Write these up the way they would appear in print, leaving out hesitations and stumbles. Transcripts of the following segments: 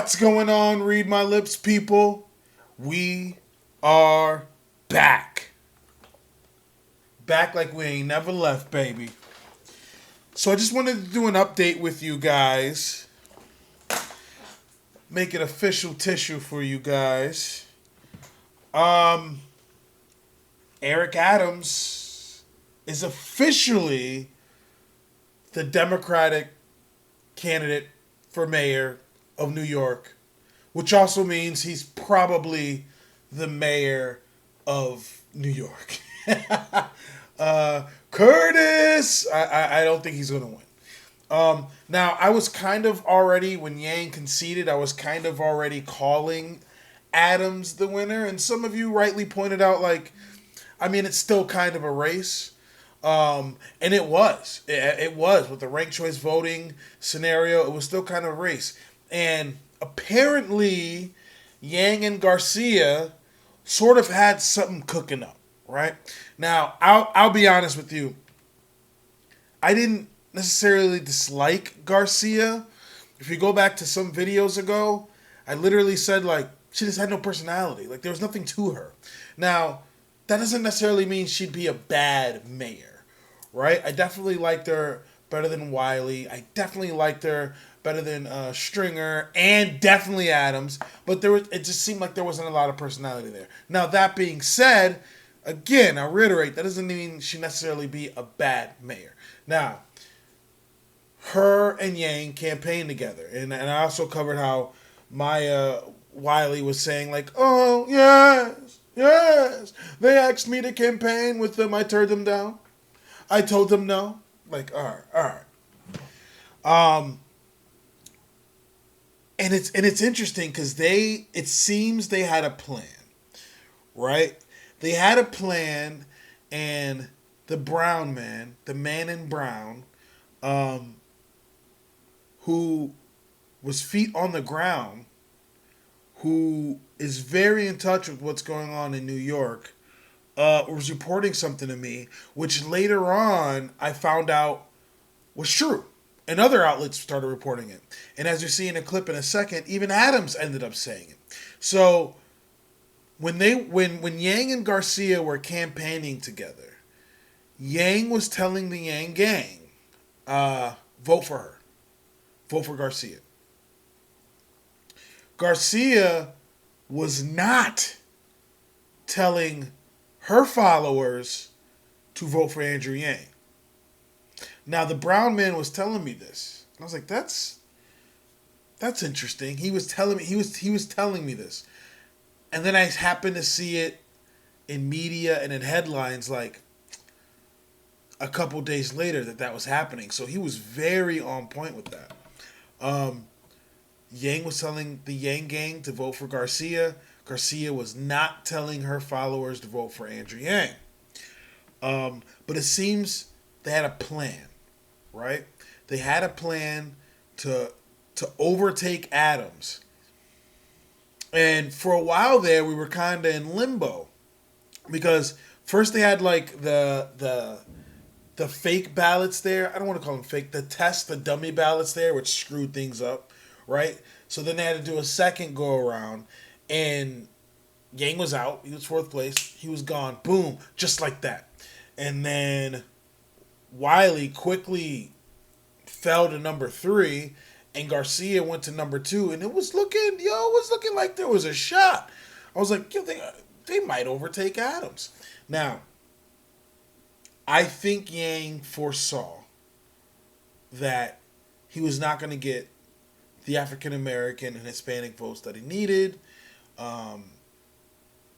What's going on, Read My Lips people? We are back. Back like we ain't never left, baby. So I just wanted to do an update with you guys. Make it official tissue for you guys. Eric Adams is officially the Democratic candidate for mayor of New York, which also means he's probably the mayor of New York. Curtis! I don't think he's going to win. Now, I was kind of already, when Yang conceded, I was kind of already calling Adams the winner. And some of you rightly pointed out, it's still kind of a race. And it was. It was. With the ranked choice voting scenario, it was still kind of a race. And apparently, Yang and Garcia sort of had something cooking up, right? Now, I'll be honest with you. I didn't necessarily dislike Garcia. If you go back to some videos ago, I literally said, she just had no personality. There was nothing to her. Now, that doesn't necessarily mean she'd be a bad mayor, right? I definitely liked her better than Wiley. I definitely liked her better than Stringer, and definitely Adams. But it just seemed like there wasn't a lot of personality there. Now, that being said, again, I'll reiterate, that doesn't mean she necessarily be a bad mayor. Now, her and Yang campaigned together. And I also covered how Maya Wiley was saying, oh, yes, they asked me to campaign with them. I turned them down. I told them no. All right. And it's interesting because it seems they had a plan, right? They had a plan, and the brown man, the man in brown, who was feet on the ground, who is very in touch with what's going on in New York, was reporting something to me, which later on I found out was true. And other outlets started reporting it. And as you see in a clip in a second, even Adams ended up saying it. So when Yang and Garcia were campaigning together, Yang was telling the Yang gang, vote for her. Vote for Garcia. Garcia was not telling her followers to vote for Andrew Yang. Now, the brown man was telling me this. And I was like, that's interesting. He was telling me this. And then I happened to see it in media and in headlines a couple days later that was happening. So he was very on point with that. Yang was telling the Yang gang to vote for Garcia. Garcia was not telling her followers to vote for Andrew Yang. But it seems they had a plan. Right? They had a plan to overtake Adams. And for a while there, we were kind of in limbo. Because first they had the fake ballots there. I don't want to call them fake. The dummy ballots there, which screwed things up. Right? So then they had to do a second go around. And Yang was out. He was fourth place. He was gone. Boom. Just like that. And then Wiley quickly fell to number 3, and Garcia went to number 2, and it was looking like there was a shot. I was like, they might overtake Adams. Now, I think Yang foresaw that he was not going to get the African American and Hispanic votes that he needed.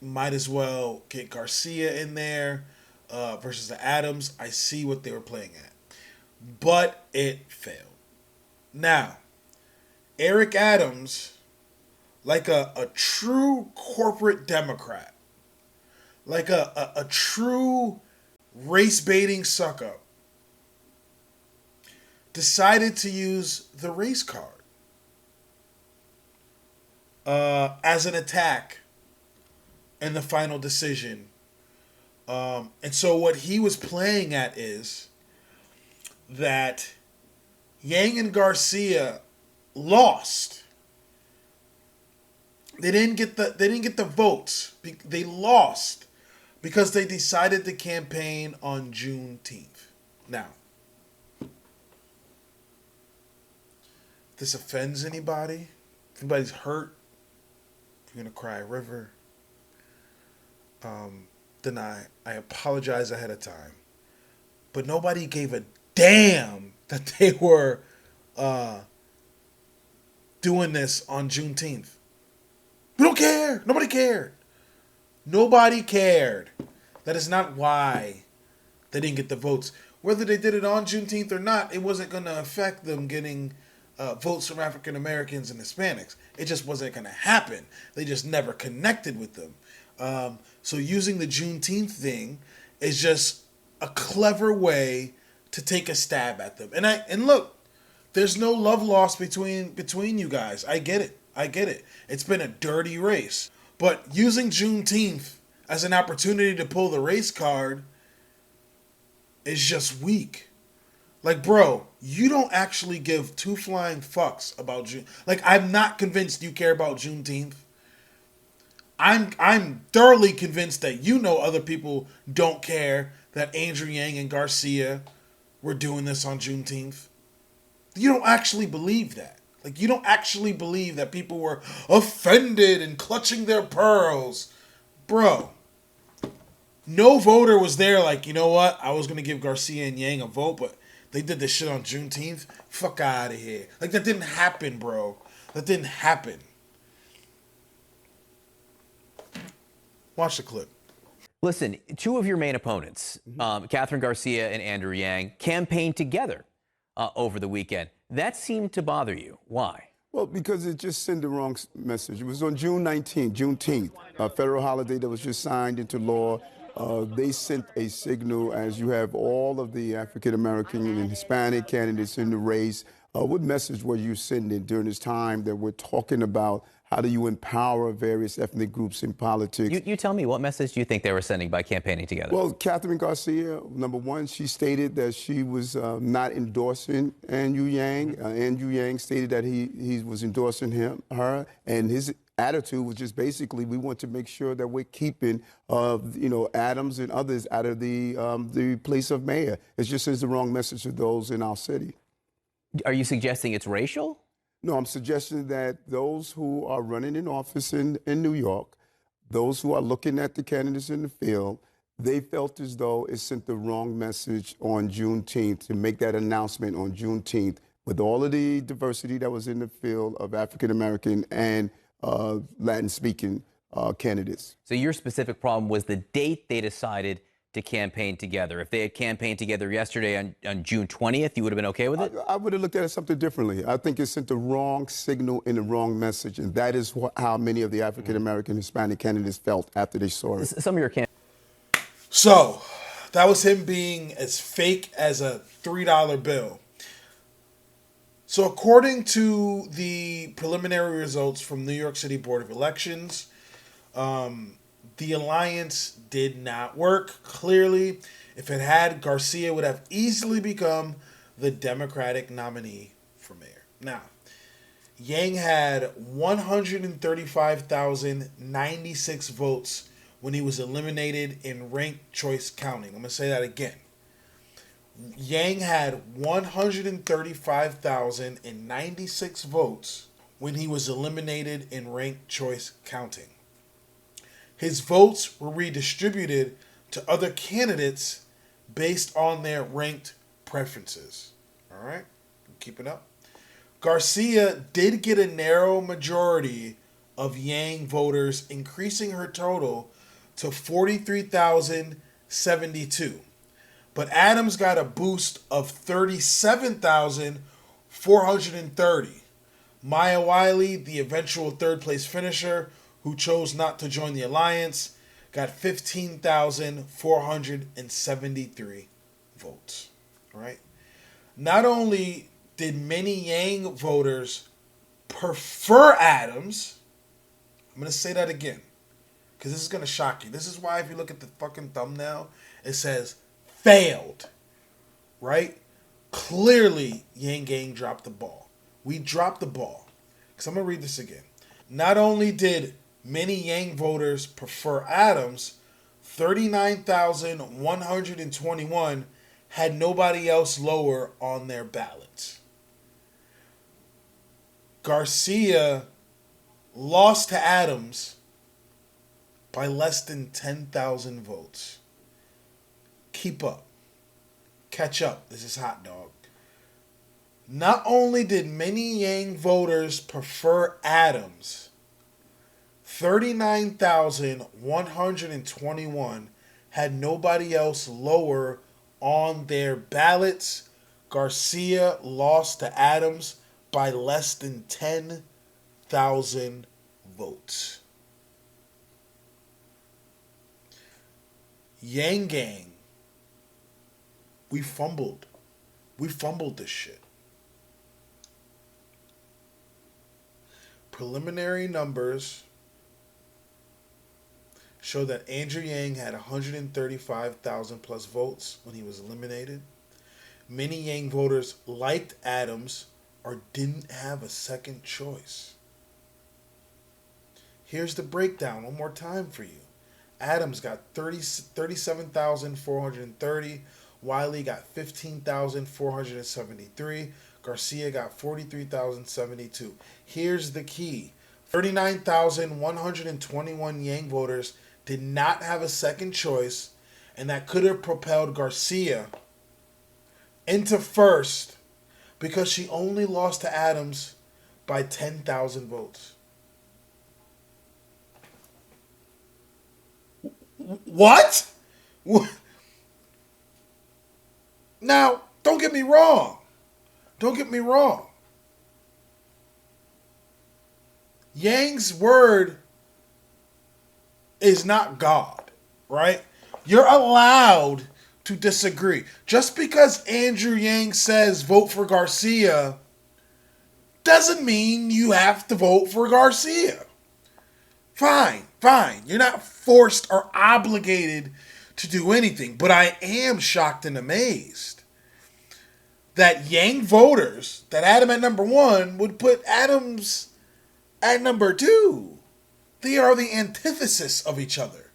Might as well get Garcia in there. Versus the Adams. I see what they were playing at. But it failed. Now, Eric Adams, like a true corporate Democrat, like a true race-baiting suck-up, decided to use the race card as an attack in the final decision. And so what he was playing at is that Yang and Garcia lost They didn't get the votes. They lost because they decided to campaign on Juneteenth. Now, if this offends anybody, if anybody's hurt, if you're gonna cry a river, then I apologize ahead of time. But nobody gave a damn that they were uh, doing this on Juneteenth. We don't care. Nobody cared. Nobody cared. That is not why they didn't get the votes. Whether they did it on Juneteenth or not, it wasn't going to affect them getting votes from African Americans and Hispanics. It just wasn't going to happen. They just never connected with them. So using the Juneteenth thing is just a clever way to take a stab at them. And look, there's no love lost between you guys. I get it. It's been a dirty race. But using Juneteenth as an opportunity to pull the race card is just weak. Like, bro, you don't actually give two flying fucks about June. Like, I'm not convinced you care about Juneteenth. I'm thoroughly convinced that you know other people don't care that Andrew Yang and Garcia were doing this on Juneteenth. You don't actually believe that. Like, you don't actually believe that people were offended and clutching their pearls. Bro, no voter was there like, you know what? I was going to give Garcia and Yang a vote, but they did this shit on Juneteenth. Fuck out of here. Like, that didn't happen, bro. That didn't happen. Watch the clip. Listen, two of your main opponents, Catherine Garcia and Andrew Yang, campaigned together over the weekend. That seemed to bother you. Why? Well, because it just sent the wrong message. It was on June 19th, Juneteenth, a federal holiday that was just signed into law. They sent a signal, as you have all of the African-American and Hispanic candidates in the race. What message were you sending during this time that we're talking about how do you empower various ethnic groups in politics? You tell me, what message do you think they were sending by campaigning together? Well, Catherine Garcia, number one, she stated that she was not endorsing Andrew Yang. Andrew Yang stated that he was endorsing her, and his attitude was just basically, we want to make sure that we're keeping, Adams and others out of the place of mayor. It just sends the wrong message to those in our city. Are you suggesting it's racial? No, I'm suggesting that those who are running in office in New York, those who are looking at the candidates in the field, they felt as though it sent the wrong message on Juneteenth to make that announcement on Juneteenth with all of the diversity that was in the field of African-American and Latin-speaking candidates. So your specific problem was the date they decided to campaign together. If they had campaigned together yesterday on June 20th, you would have been okay with it? I would have looked at it something differently. I think it sent the wrong signal and the wrong message, and that is how many of the African-American Hispanic candidates felt after they saw it. Some of your candidates. So, that was him being as fake as a $3 bill. So, according to the preliminary results from New York City Board of Elections, the alliance did not work. Clearly, if it had, Garcia would have easily become the Democratic nominee for mayor. Now, Yang had 135,096 votes when he was eliminated in ranked choice counting. I'm going to say that again. Yang had 135,096 votes when he was eliminated in ranked choice counting. His votes were redistributed to other candidates based on their ranked preferences. All right? Keeping up. Garcia did get a narrow majority of Yang voters, increasing her total to 43,072. But Adams got a boost of 37,430. Maya Wiley, the eventual third place finisher, who chose not to join the alliance, got 15,473 votes. All right. Not only did many Yang voters prefer Adams, I'm going to say that again, because this is going to shock you. This is why if you look at the fucking thumbnail, it says failed, right? Clearly, Yang Gang dropped the ball. We dropped the ball. Because I'm going to read this again. Not only did many Yang voters prefer Adams, 39,121 had nobody else lower on their ballots. Garcia lost to Adams by less than 10,000 votes. Keep up. Catch up. This is hot dog. Not only did many Yang voters prefer Adams, 39,121 had nobody else lower on their ballots. Garcia lost to Adams by less than 10,000 votes. Yang Gang, we fumbled. We fumbled this shit. Preliminary numbers show that Andrew Yang had 135,000 plus votes when he was eliminated. Many Yang voters liked Adams or didn't have a second choice. Here's the breakdown one more time for you. Adams got 37,430. Wiley got 15,473. Garcia got 43,072. Here's the key. 39,121 Yang voters did not have a second choice, and that could have propelled Garcia into first because she only lost to Adams by 10,000 votes. What? Now, don't get me wrong. Don't get me wrong. Yang's word is not God, right? You're allowed to disagree. Just because Andrew Yang says vote for Garcia doesn't mean you have to vote for Garcia. Fine. You're not forced or obligated to do anything. But I am shocked and amazed that Yang voters that had him at number 1 would put Adams at number 2. They are the antithesis of each other.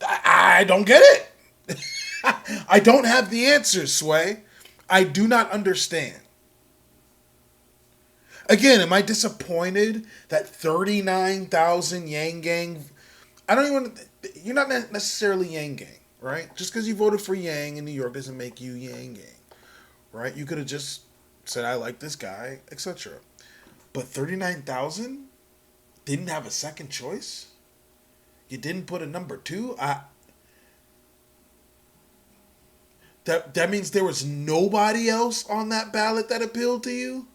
I don't get it. I don't have the answers, Sway. I do not understand. Again, am I disappointed that 39,000 Yang Gang... You're not necessarily Yang Gang, right? Just because you voted for Yang in New York doesn't make you Yang Gang, right? You could have just said, I like this guy, etc. But 39,000 didn't have a second choice? You didn't put a number 2? That means there was nobody else on that ballot that appealed to you?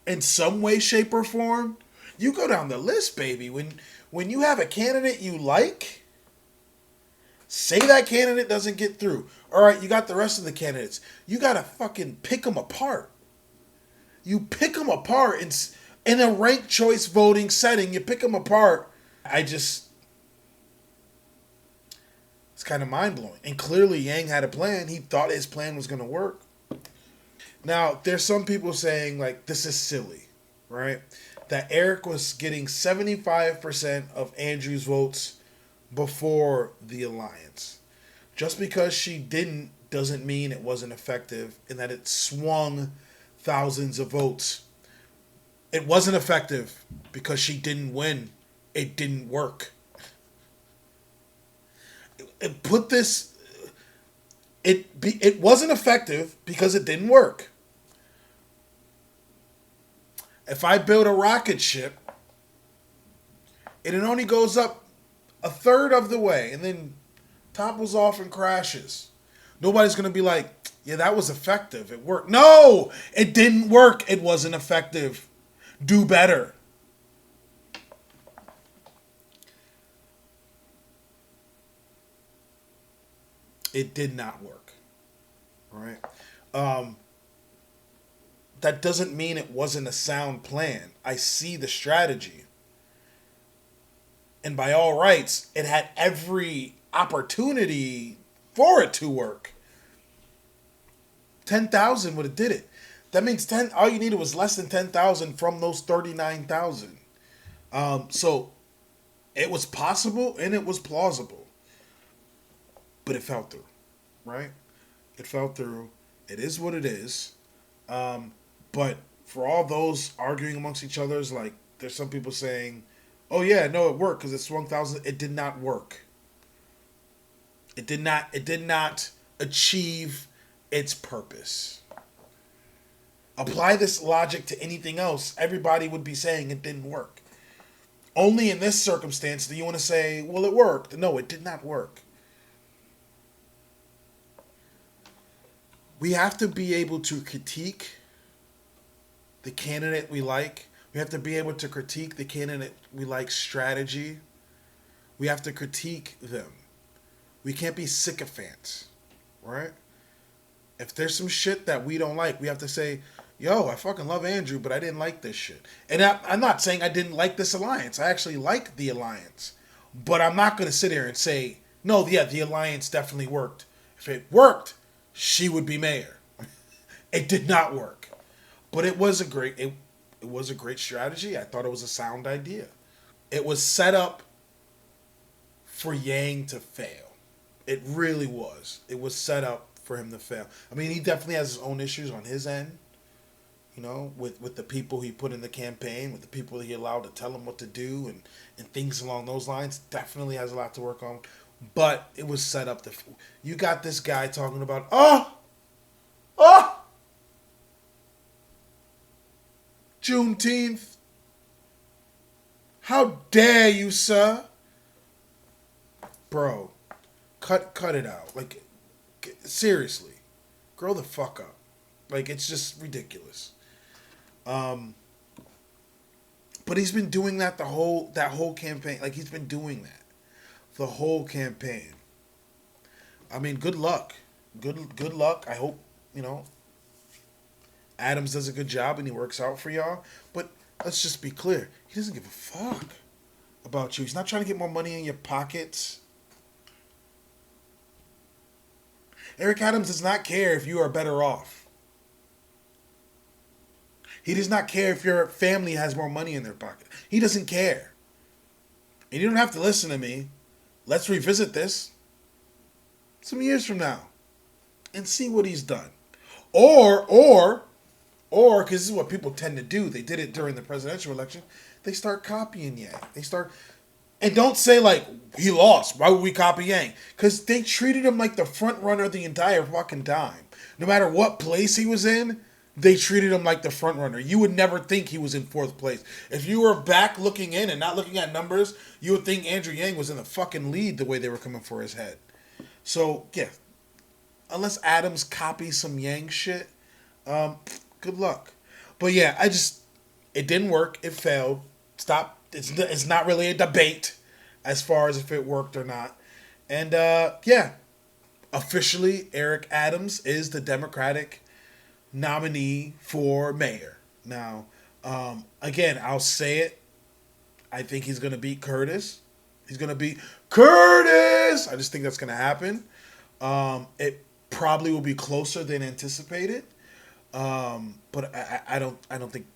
In some way, shape, or form? You go down the list, baby. When you have a candidate you like, say that candidate doesn't get through. All right, you got the rest of the candidates. You got to fucking pick them apart. You pick them apart in a ranked choice voting setting. You pick them apart. It's kind of mind-blowing. And clearly Yang had a plan. He thought his plan was going to work. Now, there's some people saying, like, this is silly, right? That Eric was getting 75% of Andrew's votes before the alliance. Just because she didn't doesn't mean it wasn't effective and that it swung thousands of votes. It wasn't effective because she didn't win. It didn't work. It wasn't effective because it didn't work. If I build a rocket ship and it only goes up a third of the way and then topples off and crashes, nobody's going to be like, yeah, that was effective. It worked. No, it didn't work. It wasn't effective. Do better. It did not work. All right. That doesn't mean it wasn't a sound plan. I see the strategy. And by all rights, it had every opportunity for it to work. 10,000 would have did it. That means all you needed was less than 10,000 from those 39,000. So it was possible and it was plausible, but it fell through, right? It fell through. It is what it is. But for all those arguing amongst each other, like there's some people saying, "Oh yeah, no, it worked because it swung thousands." It did not work. It did not. It did not achieve its purpose. Apply this logic to anything else, everybody would be saying it didn't work. Only in this circumstance do you want to say, well, it worked. No, it did not work. We have to be able to critique the candidate we like. We have to be able to critique the candidate we like's strategy. We have to critique them. We can't be sycophants, right? If there's some shit that we don't like, we have to say, yo, I fucking love Andrew, but I didn't like this shit. And I'm not saying I didn't like this alliance. I actually like the alliance. But I'm not going to sit here and say, no, yeah, the alliance definitely worked. If it worked, she would be mayor. It did not work. But it was a great strategy. I thought it was a sound idea. It was set up for Yang to fail. It really was. It was set up for him to fail. I mean, he definitely has his own issues on his end. You know, with the people he put in the campaign, with the people he allowed to tell him what to do and things along those lines. Definitely has a lot to work on. But it was set up to... You got this guy talking about, Juneteenth. How dare you, sir? Bro, cut it out. Like, seriously. Grow the fuck up. Like, it's just ridiculous. But he's been doing that that whole campaign. Like, he's been doing that the whole campaign. I mean, good luck. Good luck. I hope, Adams does a good job and he works out for y'all. But let's just be clear. He doesn't give a fuck about you. He's not trying to get more money in your pockets. Eric Adams does not care if you are better off. He does not care if your family has more money in their pocket. He doesn't care. And you don't have to listen to me. Let's revisit this some years from now and see what he's done. Or, because this is what people tend to do. They did it during the presidential election. They start copying Yang. And don't say, like, he lost. Why would we copy Yang? Because they treated him like the front runner the entire fucking time. No matter what place he was in, they treated him like the front runner. You would never think he was in fourth place. If you were back looking in and not looking at numbers, you would think Andrew Yang was in the fucking lead the way they were coming for his head. So, yeah. Unless Adams copies some Yang shit, good luck. But yeah, it didn't work. It failed. Stop. It's not really a debate as far as if it worked or not. And yeah, officially Eric Adams is the Democratic nominee for mayor. Now, again, I'll say it. I think he's going to beat Curtis. He's going to beat Curtis. I just think that's going to happen. It probably will be closer than anticipated. But I don't think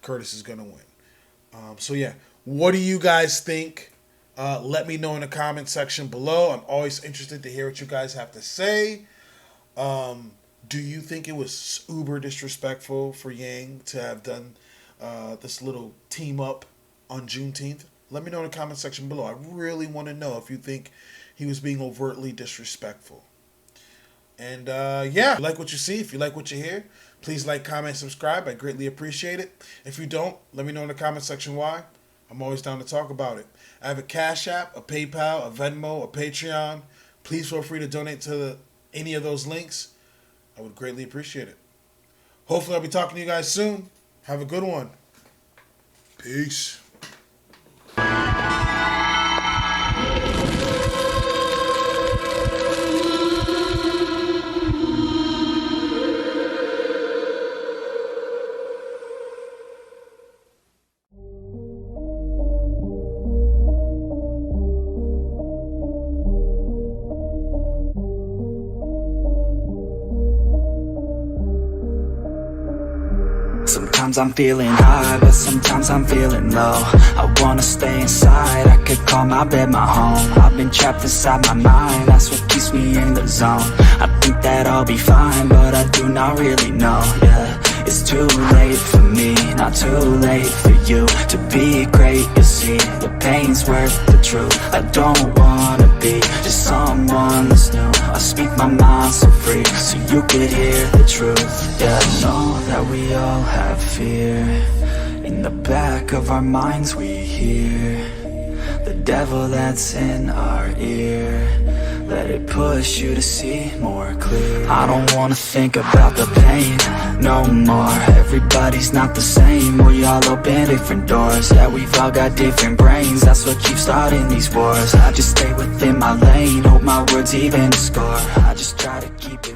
Curtis is going to win. So yeah, what do you guys think? Let me know in the comment section below. I'm always interested to hear what you guys have to say. Do you think it was uber disrespectful for Yang to have done this little team up on Juneteenth? Let me know in the comment section below. I really want to know if you think he was being overtly disrespectful. And yeah, if you like what you see, if you like what you hear, please like, comment, subscribe. I greatly appreciate it. If you don't, let me know in the comment section why. I'm always down to talk about it. I have a Cash App, a PayPal, a Venmo, a Patreon. Please feel free to donate to any of those links. I would greatly appreciate it. Hopefully I'll be talking to you guys soon. Have a good one. Peace. Sometimes I'm feeling high, but sometimes I'm feeling low. I wanna stay inside, I could call my bed my home. I've been trapped inside my mind, that's what keeps me in the zone. I think that I'll be fine, but I do not really know, yeah. It's too late for me, not too late for you. To be great, you'll see, the pain's worth the truth. I don't wanna be just someone that's new. I speak my mind so free, so you could hear the truth. Yeah, I know that we all have fear. In the back of our minds we hear the devil that's in our ear. Let it push you to see more clear. I don't wanna think about the pain no more. Everybody's not the same. We all open different doors. Yeah, we've all got different brains. That's what keeps starting these wars. I just stay within my lane, hope my words even score. I just try to keep it